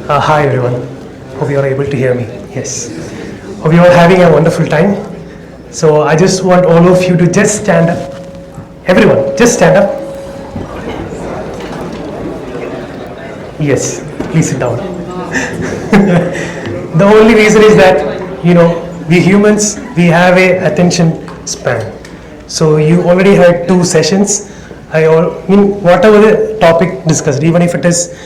Hi everyone. Hope you are able to hear me. Yes. Hope you are having a wonderful time. So I just want all of you to just stand up. Everyone, just stand up. Yes, please sit down. The only reason is that, we humans, we have a attention span. So you already heard two sessions. Whatever the topic discussed, even if it is,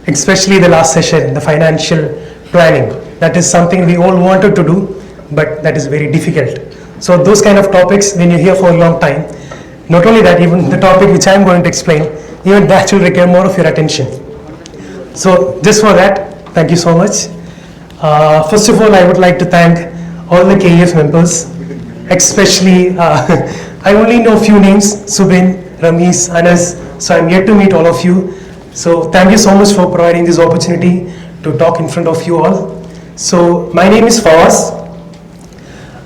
especially the last session, the financial planning, that is something we all wanted to do, but that is very difficult. So those kind of topics, when you hear for a long time, not only that, even the topic which I am going to explain, even that will require more of your attention. So just for that, thank you so much. First of all, I would like to thank all the KEF members, especially, I only know a few names, Subin, Ramesh, Anas, so I'm yet to meet all of you. So thank you so much for providing this opportunity to talk in front of you all. So my name is Favas.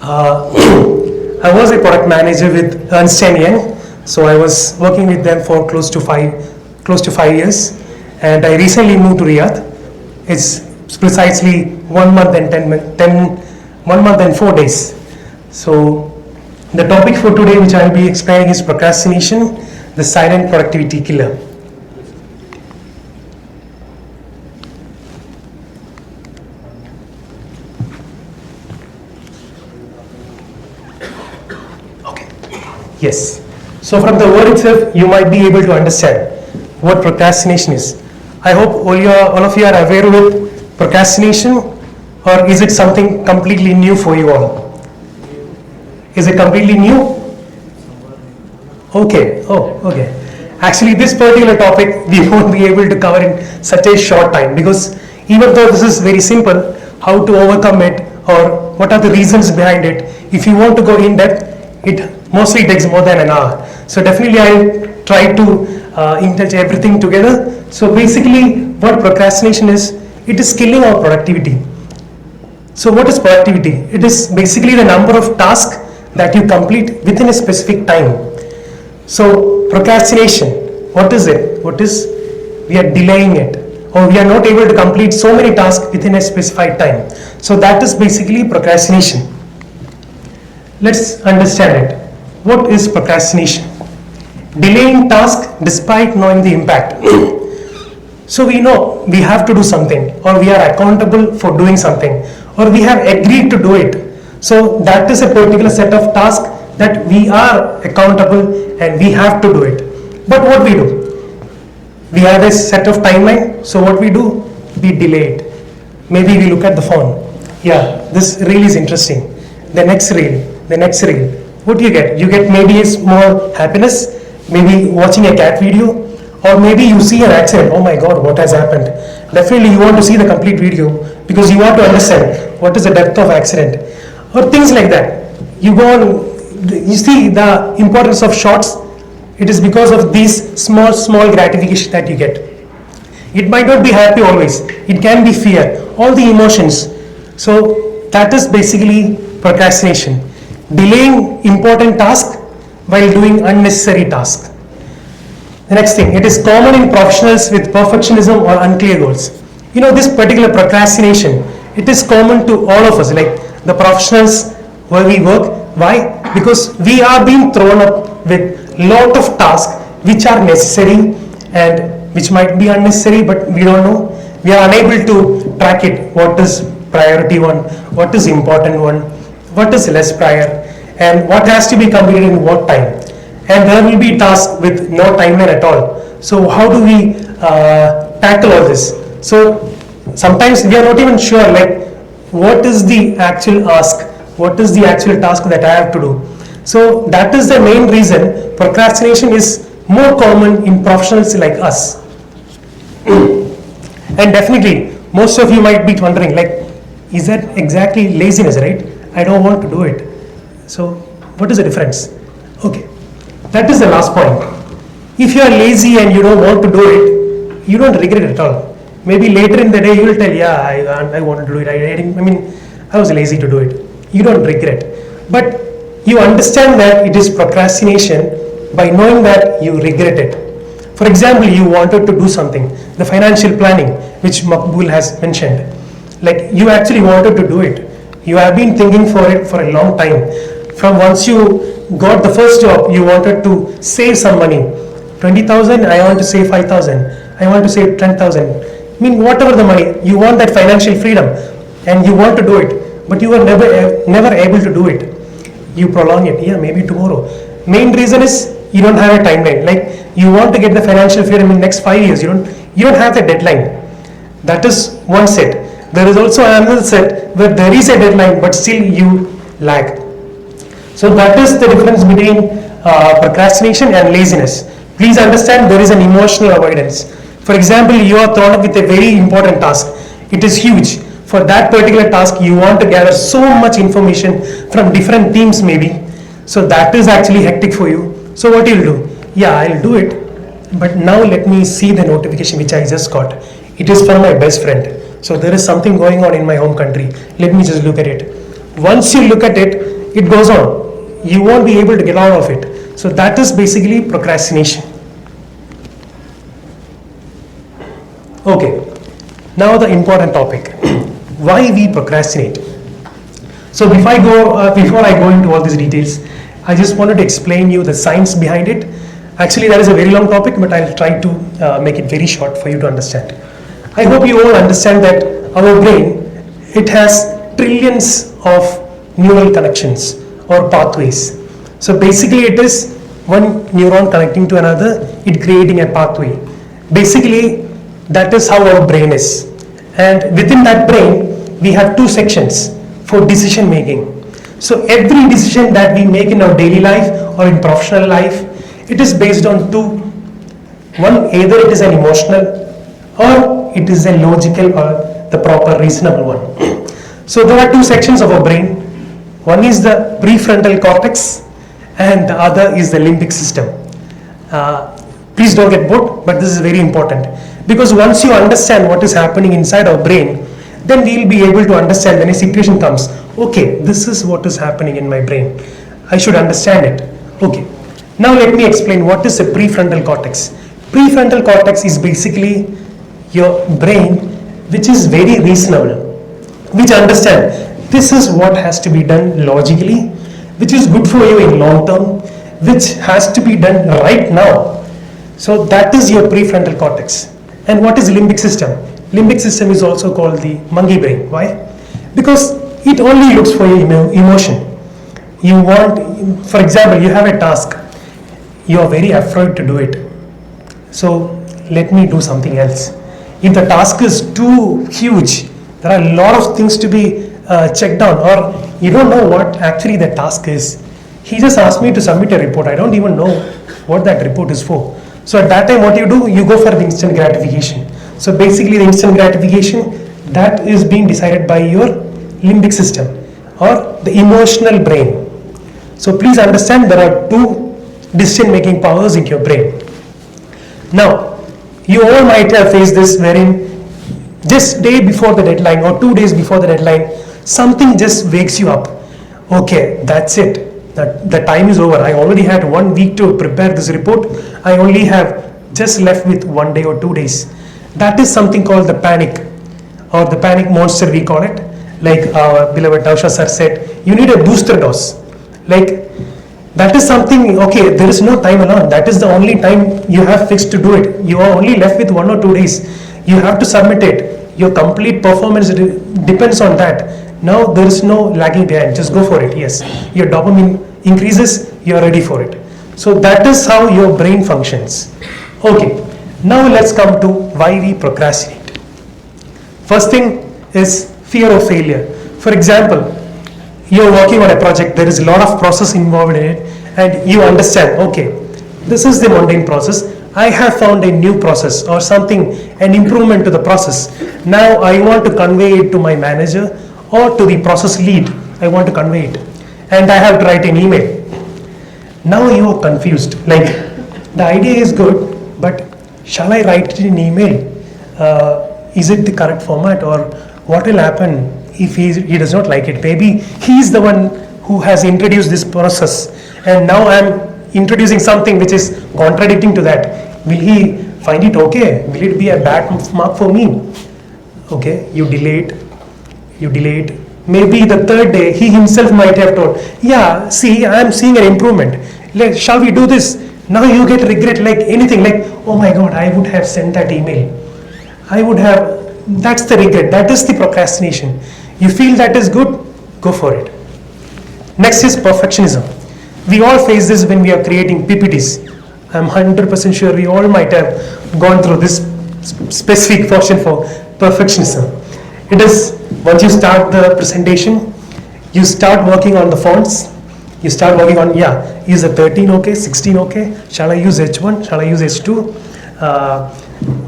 I was a product manager with Ernst & Young. So I was working with them for close to 5 years. And I recently moved to Riyadh. It's precisely 1 month and 4 days. So the topic for today which I will be explaining is procrastination, the silent productivity killer. Okay. Yes. So from the word itself, you might be able to understand what procrastination is. I hope all of you are aware with procrastination, or is it something completely new for you all? Is it completely new? Okay. Oh, okay. Actually, this particular topic we won't be able to cover in such a short time, because even though this is very simple, how to overcome it or what are the reasons behind it, if you want to go in depth, it mostly takes more than an hour. So definitely I'll try to indulge everything together. So basically what procrastination is, it is killing our productivity. So what is productivity? It is basically the number of tasks that you complete within a specific time. So procrastination, what is it? We are delaying it, or we are not able to complete so many tasks within a specified time. So that is basically procrastination. Let's understand it. What is procrastination? Delaying task despite knowing the impact. So we know we have to do something, or we are accountable for doing something, or we have agreed to do it. So that is a particular set of tasks that we are accountable and we have to do it. But what we do? We have a set of timeline. So what we do? We delay it. Maybe we look at the phone. Yeah, this reel is interesting. The next reel. What do you get? You get maybe a small happiness, maybe watching a cat video, or maybe you see an accident. Oh my God, what has happened? Definitely you want to see the complete video because you want to understand what is the depth of accident, or things like that. You go on, you see the importance of shorts. It is because of these small gratification that you get. It might not be happy always. It can be fear, all the emotions. So that is basically procrastination. Delaying important tasks while doing unnecessary tasks. The next thing, it is common in professionals with perfectionism or unclear goals. This particular procrastination, it is common to all of us, like the professionals where we work. Why? Because we are being thrown up with lot of tasks which are necessary and which might be unnecessary, but we don't know. We are unable to track it. What is priority one? What is important one? What is less prior? And what has to be completed in what time? And there will be tasks with no timeline at all. So how do we tackle all this? So sometimes we are not even sure, like, what is the actual ask? What is the actual task that I have to do? So that is the main reason procrastination is more common in professionals like us. And definitely, most of you might be wondering, like, is that exactly laziness, right? I don't want to do it. So what is the difference? Okay, that is the last point. If you are lazy and you don't want to do it, you don't regret it at all. Maybe later in the day you will tell, yeah, I wanted to do it. I was lazy to do it. You don't regret. But you understand that it is procrastination by knowing that you regret it. For example, you wanted to do something, the financial planning, which Makbul has mentioned. Like you actually wanted to do it. You have been thinking for it for a long time. From once you got the first job, you wanted to save some money. 20,000, I want to save 5,000. I want to save 10,000. I mean, whatever the money, you want that financial freedom and you want to do it, but you were never able to do it. You prolong it, yeah, maybe tomorrow. Main reason is you don't have a timeline. Like you want to get the financial freedom in next 5 years. You don't have the deadline. That is one set. There is also another set where there is a deadline, but still you lag. So that is the difference between procrastination and laziness. Please understand there is an emotional avoidance. For example, you are thrown up with a very important task. It is huge. For that particular task, you want to gather so much information from different teams maybe. So that is actually hectic for you. So what you'll do? Yeah, I'll do it. But now let me see the notification which I just got. It is from my best friend. So there is something going on in my home country. Let me just look at it. Once you look at it, it goes on. You won't be able to get out of it. So that is basically procrastination. Okay, now the important topic. Why we procrastinate. So before I go into all these details, I just wanted to explain you the science behind it. Actually, that is a very long topic, but I'll try to make it very short for you to understand. I hope you all understand that our brain, it has trillions of neural connections or pathways. So basically it is one neuron connecting to another, it creating a pathway. Basically that is how our brain is. And within that brain, we have two sections for decision making. So every decision that we make in our daily life or in professional life, it is based on two. One, either it is an emotional or it is a logical or the proper reasonable one. So there are two sections of our brain. One is the prefrontal cortex and the other is the limbic system. Please don't get bored, but this is very important. Because once you understand what is happening inside our brain, then we will be able to understand when a situation comes. Okay, this is what is happening in my brain. I should understand it. Okay. Now let me explain what is a prefrontal cortex. Prefrontal cortex is basically your brain which is very reasonable, which understand this is what has to be done logically, which is good for you in long term, which has to be done right now. So that is your prefrontal cortex. And what is limbic system? Limbic system is also called the monkey brain. Why? Because it only looks for your emotion. You want, for example, you have a task. You are very afraid to do it. So let me do something else. If the task is too huge, there are a lot of things to be checked down, or you don't know what actually the task is. He just asked me to submit a report. I don't even know what that report is for. So at that time, what you do, you go for the instant gratification. So basically the instant gratification, that is being decided by your limbic system or the emotional brain. So please understand there are two decision making powers in your brain. Now, you all might have faced this wherein just day before the deadline or 2 days before the deadline, something just wakes you up. Okay, that's it. The time is over. I already had 1 week to prepare this report. I only have just left with 1 day or 2 days. That is something called the panic or the panic monster we call it. Like our beloved Tausha sir said, you need a booster dose. Like that is something, okay, there is no time alone. That is the only time you have fixed to do it. You are only left with 1 or 2 days. You have to submit it. Your complete performance depends on that. Now there is no lagging behind. Just go for it. Yes, your dopamine increases. You are ready for it. So that is how your brain functions. Okay, now let's come to why we procrastinate. First thing is fear of failure. For example, you're working on a project, there is a lot of process involved in it, and you understand, okay, this is the mundane process. I have found a new process or something, an improvement to the process. Now I want to convey it to my manager or to the process lead. I want to convey it. And I have to write an email. Now you are confused. Like, the idea is good, but shall I write it in email? Is it the correct format, or what will happen if he does not like it? Maybe he is the one who has introduced this process, and now I am introducing something which is contradicting to that. Will he find it okay? Will it be a bad mark for me? Okay, you delayed. Maybe the third day, he himself might have told, yeah, see, I am seeing an improvement. Shall we do this? Now you get regret like anything, like, oh my God, I would have sent that email. That's the regret. That is the procrastination. You feel that is good, go for it. Next is perfectionism. We all face this when we are creating PPTs. I'm 100% sure we all might have gone through this specific portion for perfectionism. It is once you start the presentation, you start working on the fonts, you start working on, is the 13 okay, 16 okay, shall I use H1, shall I use H2,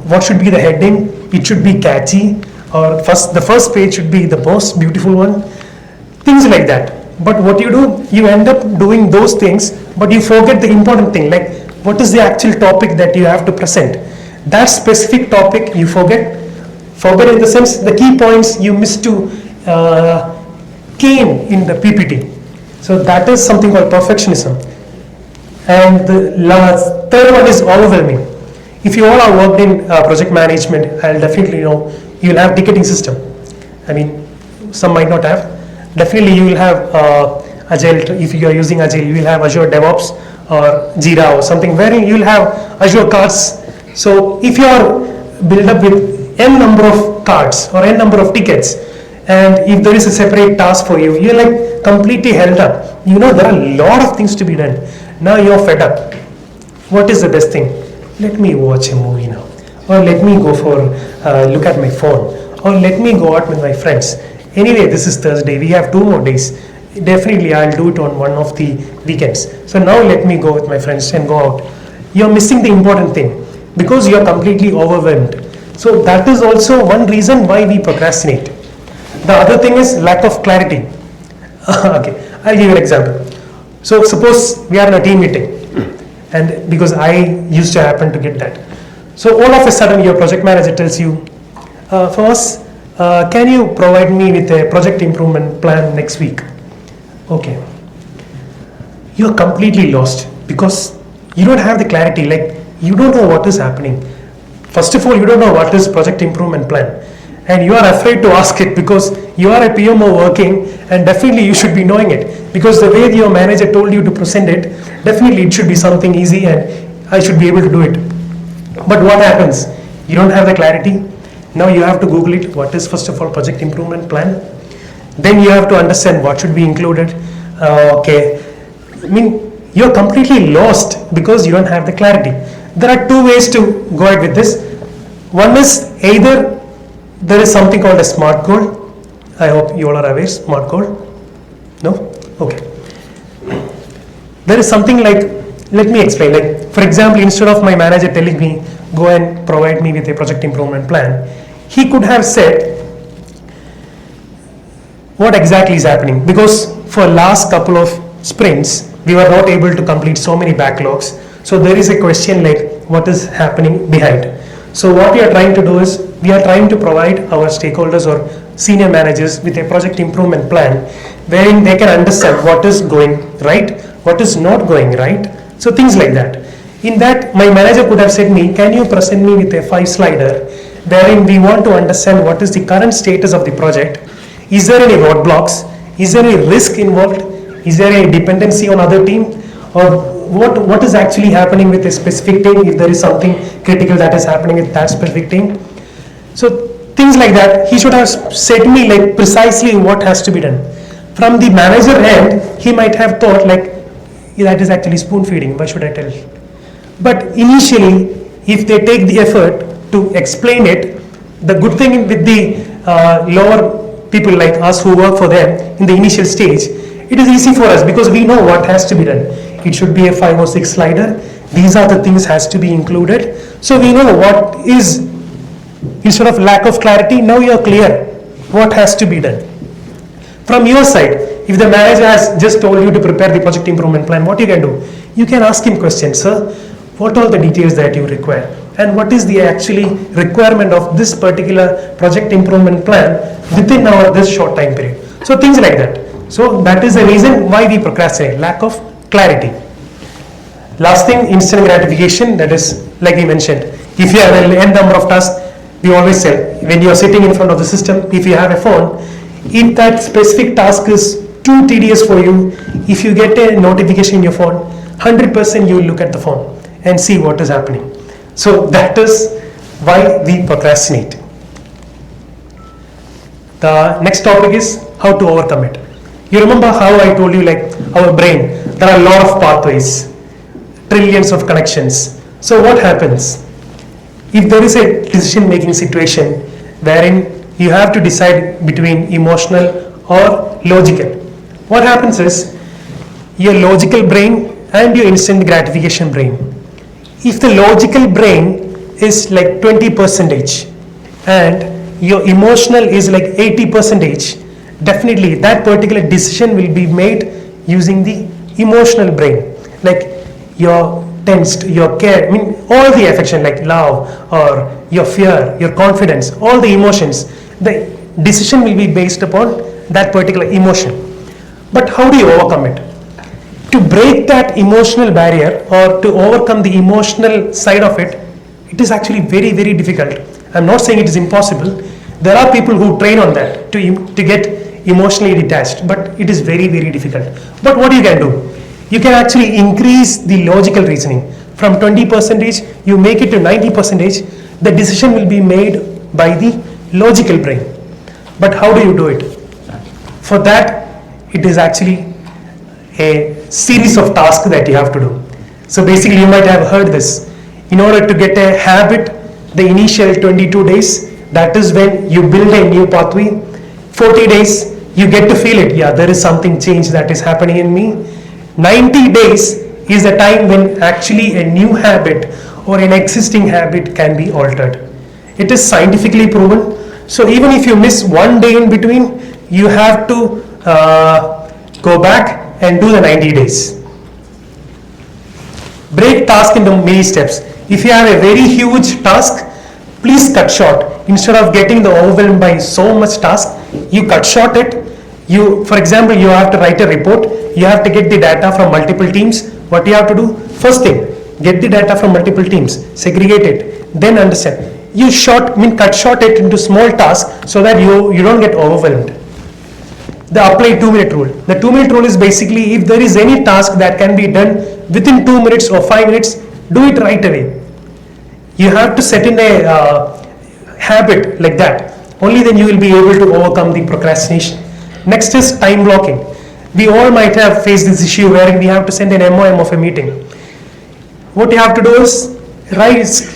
what should be the heading, it should be catchy, or the first page should be the most beautiful one, things like that. But what you do, you end up doing those things, but you forget the important thing, like what is the actual topic that you have to present. That specific topic you forget in the sense the key points you miss to came in the PPT. So that is something called perfectionism. And the third one is overwhelming. If you all are worked in project management, I'll definitely know you'll have ticketing system. I mean, some might not have. Definitely you will have Agile. If you are using Agile, you will have Azure DevOps or Jira or something where you will have Azure cards. So if you are built up with n number of cards or n number of tickets, and if there is a separate task for you, you're like completely held up. You know there are a lot of things to be done. Now you're fed up. What is the best thing? Let me watch a movie now, or let me go for look at my phone, or let me go out with my friends. Anyway, this is Thursday. We have 2 more days. Definitely, I'll do it on one of the weekends. So now let me go with my friends and go out. You're missing the important thing because you're completely overwhelmed. So that is also one reason why we procrastinate. The other thing is lack of clarity. Okay, I'll give you an example. So suppose we are in a team meeting, and because I used to happen to get that. So all of a sudden your project manager tells you, Favas, can you provide me with a project improvement plan next week? Okay. You're completely lost because you don't have the clarity, like you don't know what is happening. First of all, you don't know what is project improvement plan, and you are afraid to ask it because you are a PMO working, and definitely you should be knowing it because the way your manager told you to present it, definitely it should be something easy and I should be able to do it. But what happens? You don't have the clarity. Now you have to Google it. What is first of all project improvement plan? Then you have to understand what should be included. Okay, I mean you're completely lost because you don't have the clarity. There are 2 ways to go ahead with this. One is either there is something called a SMART goal. I hope you all are aware, SMART goal. No? Okay. There is something like, let me explain. Like, for example, instead of my manager telling me, go and provide me with a project improvement plan, he could have said, what exactly is happening? Because for last couple of sprints, we were not able to complete so many backlogs. So there is a question like, what is happening behind? So what we are trying to do is, we are trying to provide our stakeholders or senior managers with a project improvement plan wherein they can understand what is going right, what is not going right. So things like that. In that, my manager could have said me, can you present me with a 5-slider wherein we want to understand what is the current status of the project. Is there any roadblocks? Is there any risk involved? Is there a dependency on other team? Or what is actually happening with a specific team if there is something critical that is happening with that specific team? So things like that, he should have said me like precisely what has to be done. From the manager end, he might have thought like, that is actually spoon feeding, why should I tell? But initially, if they take the effort to explain it, the good thing with the lower people like us who work for them in the initial stage, it is easy for us because we know what has to be done. It should be a 5 or 6 slider. These are the things has to be included. So we know what is, instead of lack of clarity, now you are clear what has to be done. From your side, if the manager has just told you to prepare the project improvement plan, what you can do? You can ask him questions, sir, what are the details that you require? And what is the actually requirement of this particular project improvement plan within this short time period? So things like that. So that is the reason why we procrastinate, lack of clarity. Last thing, instant gratification, that is like we mentioned, if you have an n number of tasks, we always say, when you are sitting in front of the system, if you have a phone, if that specific task is too tedious for you, if you get a notification in your phone, 100% you will look at the phone and see what is happening. So that is why we procrastinate. The next topic is how to overcome it. You remember how I told you, like our brain, there are a lot of pathways, trillions of connections. So what happens? If there is a decision making situation wherein you have to decide between emotional or logical, what happens is your logical brain and your instant gratification brain. If the logical brain is like 20% and your emotional is like 80%, definitely that particular decision will be made using the emotional brain. Like your tensed, your care, I mean all the affection like love or your fear, your confidence, all the emotions, the decision will be based upon that particular emotion. But how do you overcome it? To break that emotional barrier or to overcome the emotional side of it, it is actually very, very difficult. I'm not saying it is impossible. There are people who train on that to get emotionally detached, but it is very, very difficult. But what you can do? You can actually increase the logical reasoning. From 20%, you make it to 90%, the decision will be made by the logical brain. But how do you do it? For that, it is actually a series of tasks that you have to do. So basically, you might have heard this. In order to get a habit, the initial 22 days, that is when you build a new pathway. 40 days, you get to feel it. Yeah, there is something change that is happening in me. 90 days is the time when actually a new habit or an existing habit can be altered. It is scientifically proven. So even if you miss one day in between, you have to go back and do the 90 days. Break task into many steps. If you have a very huge task, please cut short. Instead of getting overwhelmed by so much task, you cut short it. For example, you have to write a report. You have to get the data from multiple teams. What you have to do? First thing, get the data from multiple teams, segregate it, then understand. You cut short it into small tasks so that you don't get overwhelmed. The apply 2-minute rule. The 2-minute rule is basically if there is any task that can be done within 2 minutes or 5 minutes, do it right away. You have to set in a habit like that. Only then you will be able to overcome the procrastination. Next is time blocking. We all might have faced this issue wherein we have to send an MOM of a meeting. What you have to do is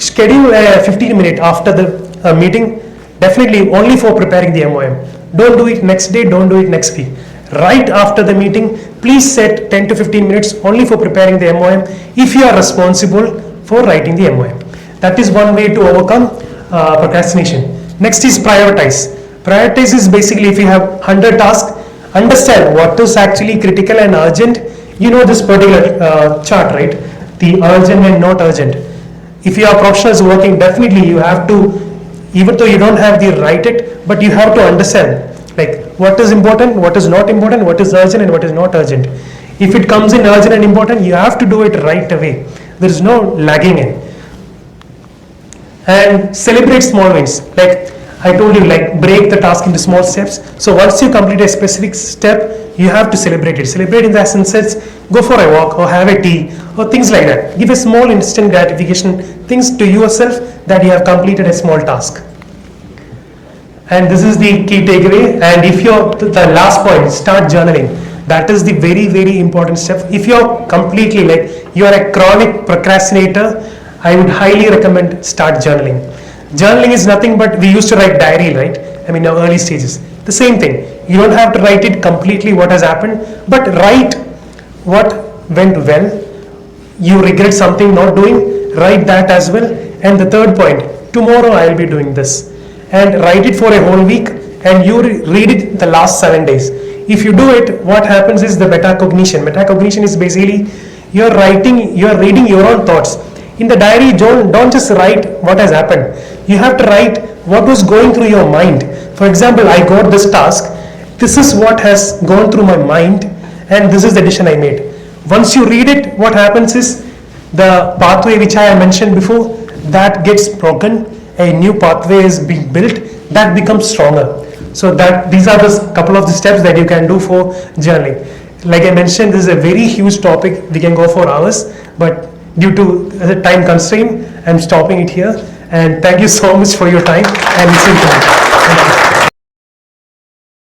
schedule a 15-minute after the meeting, definitely only for preparing the MOM. Don't do it next day, don't do it next week. Right after the meeting, please set 10 to 15 minutes only for preparing the MOM if you are responsible for writing the MOM. That is one way to overcome procrastination. Next is prioritize. Prioritize is basically if you have 100 tasks, understand what is actually critical and urgent. You know this particular chart, right? The urgent and not urgent. If you are professionals working, definitely you have to, even though you don't have the write it, but you have to understand like what is important, what is not important, what is urgent and what is not urgent. If it comes in urgent and important, you have to do it right away. There is no lagging in. And celebrate small wins. Like I told you, like break the task into small steps. So once you complete a specific step, you have to celebrate it. Celebrate in the sense, go for a walk or have a tea or things like that. Give a small instant gratification things to yourself that you have completed a small task. And this is the key takeaway. And if you're the last point, start journaling. That is the very, very important step. If you're completely like you're a chronic procrastinator, I would highly recommend start journaling. Journaling is nothing but we used to write diary, right? I mean, in our early stages. The same thing. You don't have to write it completely what has happened, but write what went well. You regret something not doing, write that as well. And the third point, tomorrow I will be doing this. And write it for a whole week and you read it the last 7 days. If you do it, what happens is the metacognition. Metacognition is basically you're reading your own thoughts. In the diary, don't just write what has happened. You have to write what was going through your mind. For example, I got this task. This is what has gone through my mind and this is the decision I made. Once you read it, what happens is the pathway which I mentioned before, that gets broken, a new pathway is being built, that becomes stronger. So that these are the couple of the steps that you can do for journaling. Like I mentioned, this is a very huge topic. We can go for hours, but due to the time constraint, I'm stopping it here. And thank you so much for your time and listening to me. Thank you.